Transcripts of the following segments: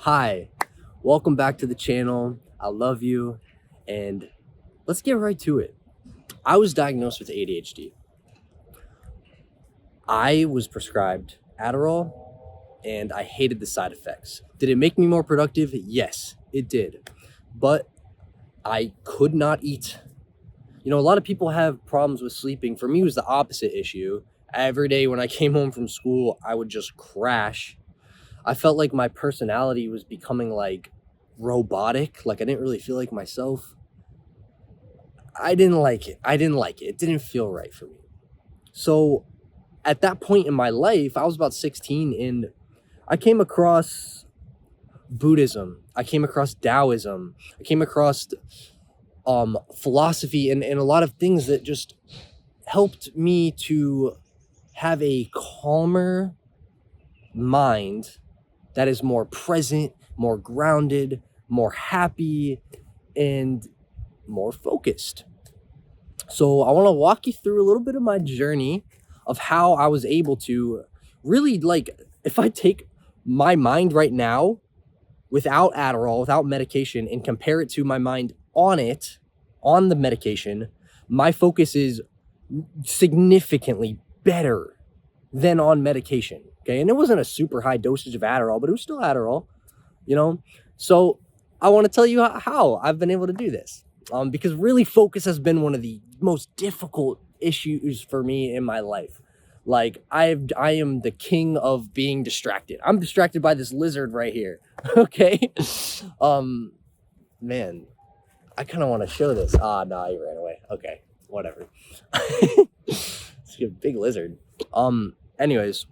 Hi, welcome back to the channel. I love you, and let's get right to it. I was diagnosed with ADHD. I was prescribed Adderall, and I hated the side effects. Did it make me more productive? Yes, it did. But I could not eat. A lot of people have problems with sleeping. For me, it was the opposite issue. Every day when I came home from school, I would just crash. I felt like my personality was becoming like robotic. Like I didn't really feel like myself. I didn't like it. It didn't feel right for me. So at that point in my life, I was about 16 and I came across Buddhism. I came across Taoism. I came across philosophy and a lot of things that just helped me to have a calmer mind that is more present, more grounded, more happy, and more focused. So I want to walk you through a little bit of my journey of how I was able to really, if I take my mind right now without Adderall, without medication, and compare it to my mind on the medication, my focus is significantly better than on medication. Okay. And it wasn't a super high dosage of Adderall, but it was still Adderall, So I want to tell you how I've been able to do this. Because really focus has been one of the most difficult issues for me in my life. Like I am the king of being distracted. I'm distracted by this lizard right here. Okay. Man, I kind of want to show this. No, he ran away. Okay, whatever. It's a big lizard. Anyways,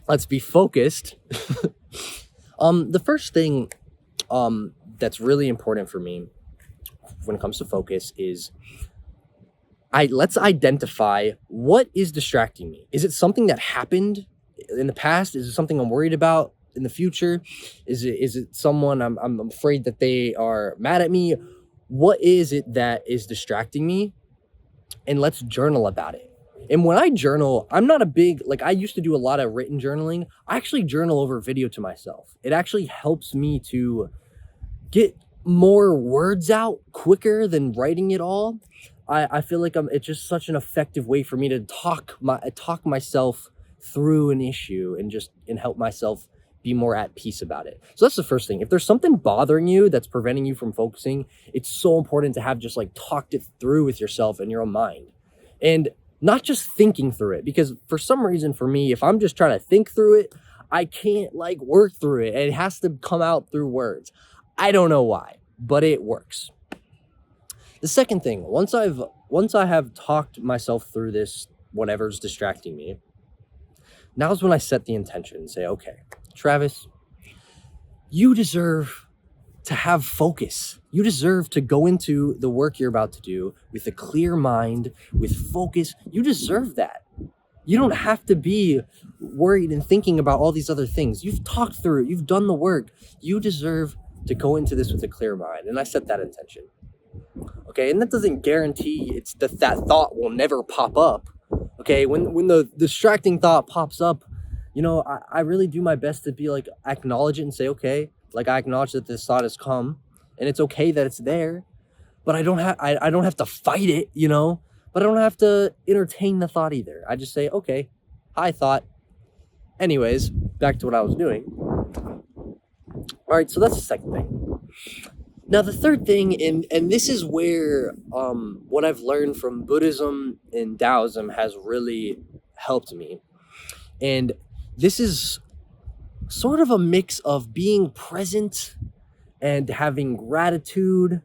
let's be focused. The first thing that's really important for me when it comes to focus is let's identify what is distracting me. Is it something that happened in the past? Is it something I'm worried about in the future? Is it someone I'm afraid that they are mad at me? What is it that is distracting me? And let's journal about it. And when I journal, I'm not I used to do a lot of written journaling. I actually journal over video to myself. It actually helps me to get more words out quicker than writing it all. I feel like it's just such an effective way for me to talk myself through an issue and help myself be more at peace about it. So that's the first thing. If there's something bothering you that's preventing you from focusing, it's so important to have just talked it through with yourself and your own mind. And not just thinking through it, because for some reason for me, if I'm just trying to think through it, I can't work through it. It has to come out through words. I don't know why, but it works. The second thing, once I have talked myself through this, whatever's distracting me, now's when I set the intention and say, okay, Travis, you deserve to have focus. You deserve to go into the work you're about to do with a clear mind, with focus. You deserve that. You don't have to be worried and thinking about all these other things. You've talked through it. You've done the work. You deserve to go into this with a clear mind. And I set that intention. Okay. And that doesn't guarantee it's that thought will never pop up. Okay. When the distracting thought pops up, I really do my best to be acknowledge it and say, okay, I acknowledge that this thought has come and it's okay that it's there, but I don't have to fight it, but I don't have to entertain the thought either. I just say, okay, hi thought. Anyways, back to what I was doing. All right. So that's the second thing. Now, the third thing, and this is where what I've learned from Buddhism and Taoism has really helped me. And this is sort of a mix of being present and having gratitude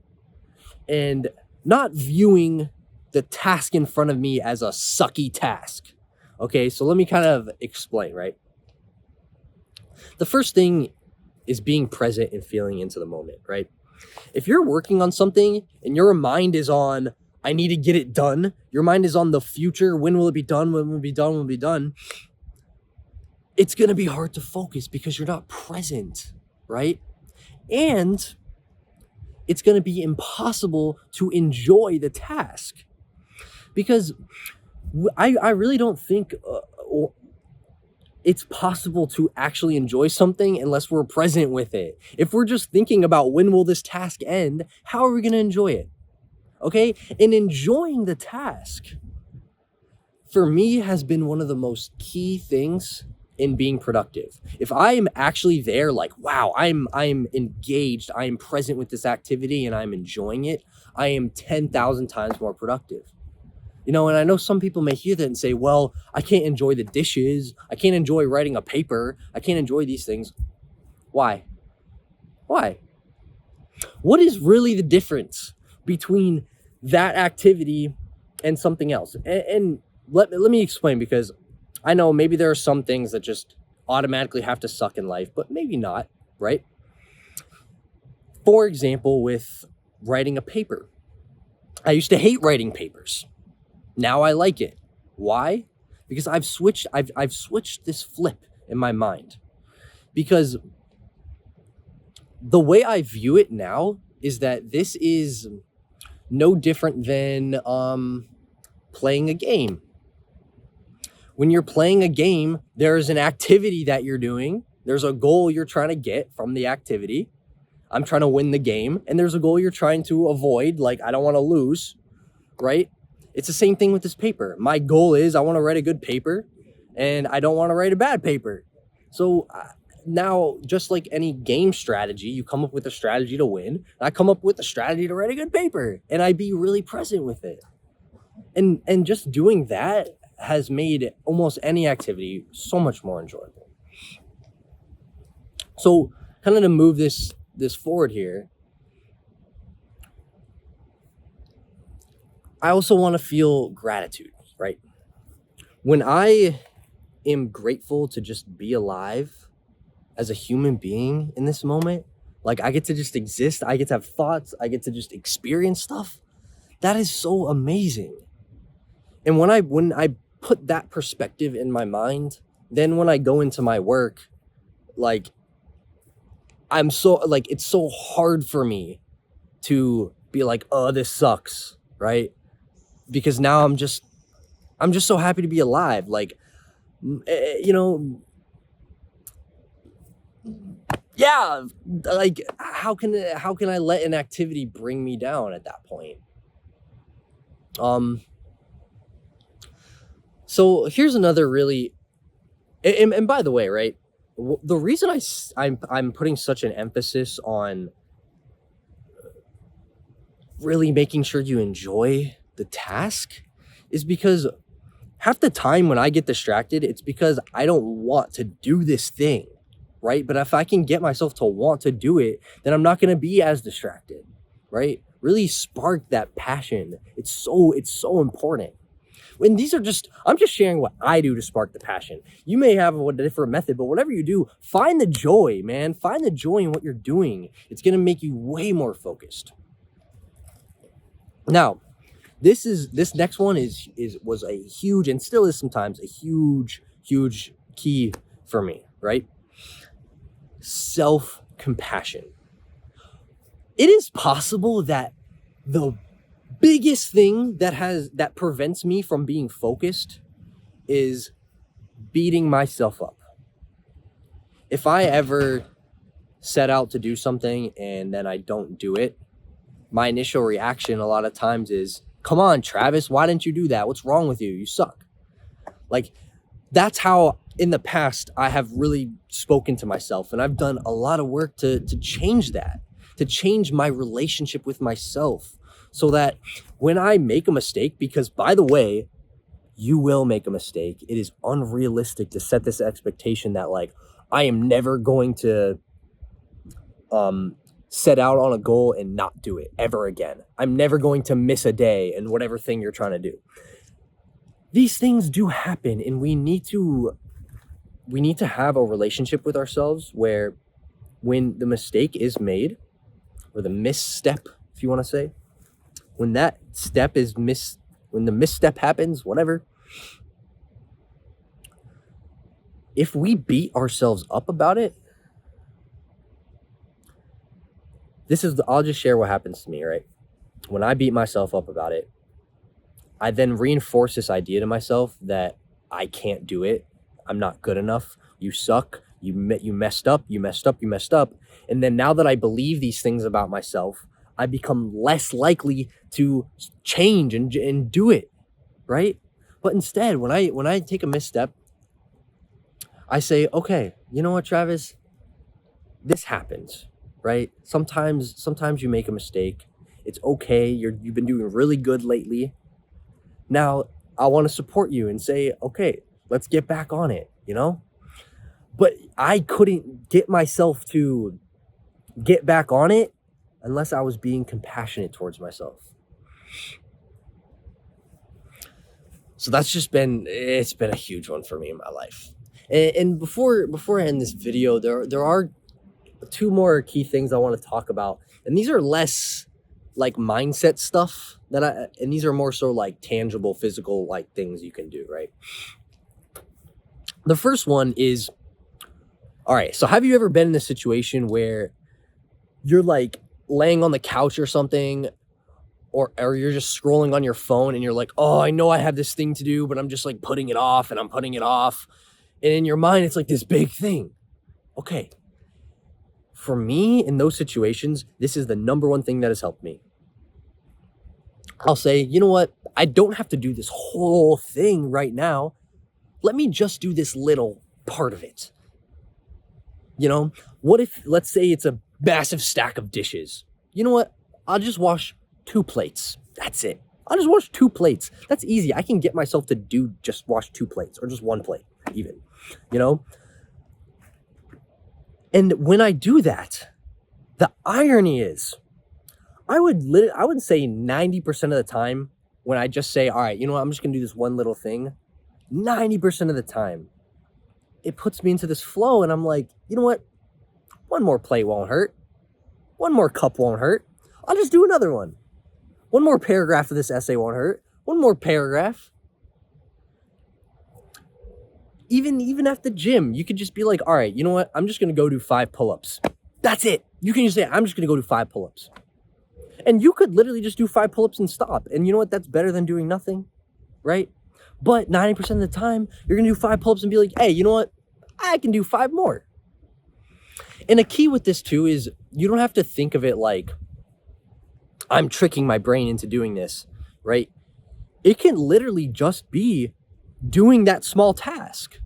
and not viewing the task in front of me as a sucky task. Okay, so let me kind of explain, right? The first thing is being present and feeling into the moment, right? If you're working on something and your mind is on, I need to get it done, your mind is on the future, when will it be done, when will it be done, when will it be done, it's going to be hard to focus because you're not present, right? And it's going to be impossible to enjoy the task because I really don't think it's possible to actually enjoy something unless we're present with it. If we're just thinking about when will this task end, how are we going to enjoy it? Okay? And enjoying the task, for me, has been one of the most key things in being productive. If I am actually there, like, wow, I'm engaged, I am present with this activity and I'm enjoying it, I am 10,000 times more productive. You know, and I know some people may hear that and say, well, I can't enjoy the dishes. I can't enjoy writing a paper. I can't enjoy these things. Why? Why? What is really the difference between that activity and something else? And let me explain, because I know maybe there are some things that just automatically have to suck in life, but maybe not, right? For example, with writing a paper. I used to hate writing papers. Now I like it. Why? Because I've switched this flip in my mind. Because the way I view it now is that this is no different than playing a game. When you're playing a game, there's an activity that you're doing. There's a goal you're trying to get from the activity. I'm trying to win the game, and there's a goal you're trying to avoid, like I don't want to lose, right? It's the same thing with this paper. My goal is I want to write a good paper, and I don't want to write a bad paper. So now, just like any game strategy, you come up with a strategy to win. I come up with a strategy to write a good paper, and I be really present with it. And just doing that has made almost any activity so much more enjoyable. So kind of to move this forward here, I also want to feel gratitude, right? When I am grateful to just be alive as a human being in this moment, like I get to just exist, I get to have thoughts, I get to just experience stuff. That is so amazing. And when I put that perspective in my mind, then when I go into my work, like I'm so like, it's so hard for me to be like, oh, this sucks, right? Because now I'm just so happy to be alive. Like, you know, yeah, like how can I let an activity bring me down at that point? So here's another really, and by the way, right, the reason I'm putting such an emphasis on really making sure you enjoy the task is because half the time when I get distracted, it's because I don't want to do this thing, right? But if I can get myself to want to do it, then I'm not going to be as distracted, right? Really spark that passion. It's so important. And I'm just sharing what I do to spark the passion. You may have a different method, but whatever you do, find the joy, man. Find the joy in what you're doing. It's going to make you way more focused. Now, this next one was a huge, and still is sometimes a huge key for me, right? Self-compassion. It is possible that the biggest thing that prevents me from being focused is beating myself up. If I ever set out to do something and then I don't do it, my initial reaction a lot of times is, come on, Travis, why didn't you do that? What's wrong with you? You suck. Like, that's how in the past I have really spoken to myself, and I've done a lot of work to change that, to change my relationship with myself, so that when I make a mistake, because by the way, you will make a mistake. It is unrealistic to set this expectation that like, I am never going to set out on a goal and not do it ever again. I'm never going to miss a day in whatever thing you're trying to do. These things do happen, and we need to have a relationship with ourselves where when the mistake is made, or the misstep, if you want to say, when that step is when the misstep happens, whatever, if we beat ourselves up about it, I'll just share what happens to me, right? When I beat myself up about it, I then reinforce this idea to myself that I can't do it. I'm not good enough. You suck. You messed up. You messed up. You messed up. And then now that I believe these things about myself, I become less likely to change and do it, right? But instead, when I take a misstep, I say, okay, you know what, Travis? This happens, right? Sometimes you make a mistake. It's okay. You've been doing really good lately. Now, I want to support you and say, okay, let's get back on it, you know? But I couldn't get myself to get back on it unless I was being compassionate towards myself. So it's been a huge one for me in my life. And before I end this video, there are two more key things I want to talk about. And these are less like mindset stuff and these are more so like tangible, physical, like things you can do, right? The first one is, all right, so have you ever been in a situation where you're like laying on the couch or something, or you're just scrolling on your phone and you're like, oh, I know I have this thing to do, but I'm just like putting it off and I'm putting it off. And in your mind, it's like this big thing. Okay. For me, in those situations, this is the number one thing that has helped me. I'll say, you know what? I don't have to do this whole thing right now. Let me just do this little part of it. You know, what if, let's say it's a massive stack of dishes. You know what? I'll just wash 2 plates. That's it. I'll just wash 2 plates. That's easy. I can get myself to just wash 2 plates or just 1 plate even, you know? And when I do that, the irony is I would say 90% of the time when I just say, all right, you know what? I'm just going to do this one little thing. 90% of the time, it puts me into this flow and I'm like, you know what? 1 more plate won't hurt. 1 more cup won't hurt. I'll just do another one. 1 more paragraph of this essay won't hurt. 1 more paragraph. Even at the gym, you could just be like, all right, you know what? I'm just going to go do 5 pull-ups. That's it. You can just say, I'm just going to go do 5 pull-ups. And you could literally just do 5 pull-ups and stop. And you know what? That's better than doing nothing, right? But 90% of the time, you're going to do 5 pull-ups and be like, hey, you know what? I can do 5 more. And a key with this too is you don't have to think of it like I'm tricking my brain into doing this, right? It can literally just be doing that small task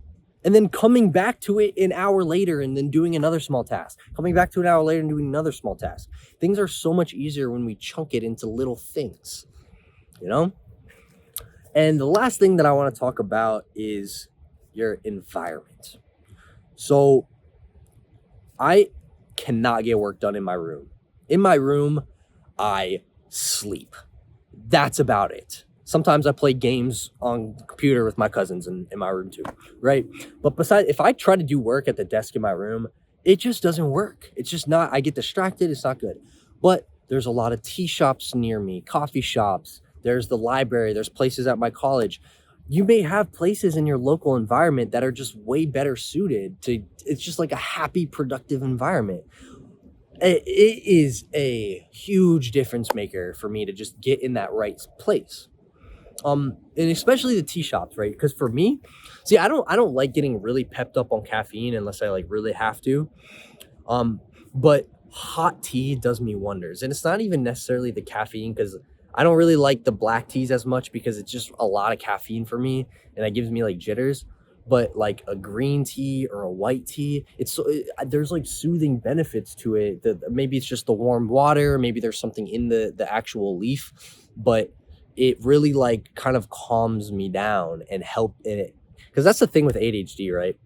and then coming back to it an hour later and then doing another small task, coming back to an hour later and doing another small task. Things are so much easier when we chunk it into little things, you know? And the last thing that I want to talk about is your environment. So I cannot get work done in my room. In my room, I sleep. That's about it. Sometimes I play games on the computer with my cousins in my room too, right? But besides, if I try to do work at the desk in my room, it just doesn't work. It's just not, I get distracted. It's not good. But there's a lot of tea shops near me, coffee shops. There's the library. There's places at my college. You may have places in your local environment that are just way better suited to, it's just like a happy, productive environment. It is a huge difference maker for me to just get in that right place. And especially the tea shops, right? Because for me, see, I don't like getting really pepped up on caffeine unless I like really have to. But hot tea does me wonders. And it's not even necessarily the caffeine, because I don't really like the black teas as much because it's just a lot of caffeine for me and it gives me like jitters. But like a green tea or a white tea, there's like soothing benefits to it. Maybe it's just the warm water, maybe there's something in the actual leaf, but it really like kind of calms me down and help in it. Because that's the thing with ADHD, right?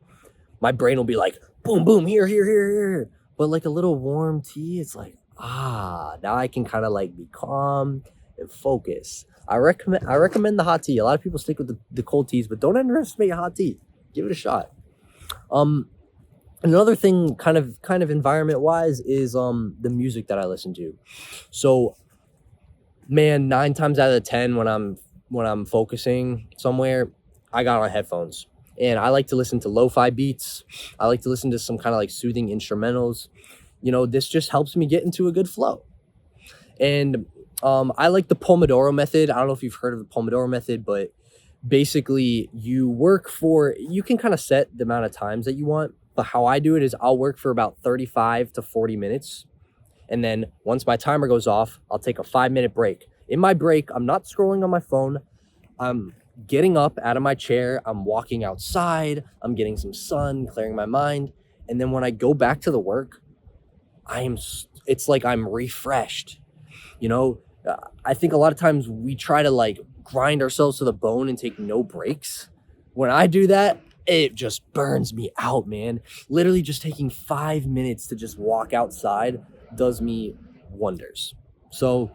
My brain will be like, boom, boom, here. But like a little warm tea, it's like, now I can kind of like be calm and focus. I recommend the hot tea. A lot of people stick with the cold teas, but don't underestimate hot tea. Give it a shot. Another thing kind of environment wise is the music that I listen to. So man, 9 times out of 10 when I'm focusing somewhere, I got on headphones. And I like to listen to lo-fi beats. I like to listen to some kind of like soothing instrumentals. You know, this just helps me get into a good flow. And I like the Pomodoro method. I don't know if you've heard of the Pomodoro method, but basically you can kind of set the amount of times that you want, but how I do it is I'll work for about 35 to 40 minutes. And then once my timer goes off, I'll take a 5-minute break. In my break, I'm not scrolling on my phone. I'm getting up out of my chair. I'm walking outside. I'm getting some sun, clearing my mind. And then when I go back to the work, it's like I'm refreshed. You know, I think a lot of times we try to like grind ourselves to the bone and take no breaks. When I do that, it just burns me out, man. Literally just taking 5 minutes to just walk outside does me wonders. So,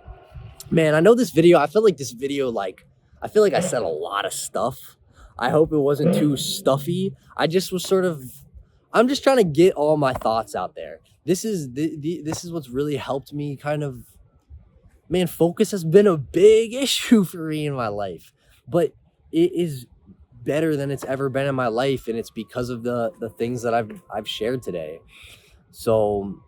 man, I know this video, I feel like I said a lot of stuff. I hope it wasn't too stuffy. I'm just trying to get all my thoughts out there. This is what's really helped me kind of, man, focus has been a big issue for me in my life, but it is better than it's ever been in my life, and it's because of the things that I've shared today. So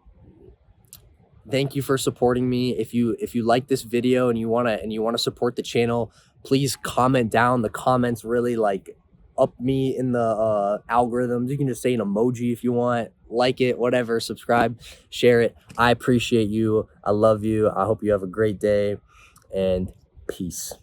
thank you for supporting me. If you like this video and you want to support the channel, please comment down. The comments really like up me in the algorithms. You can just say an emoji if you want, like it, whatever, subscribe, share it. I appreciate you. I love you. I hope you have a great day, and peace.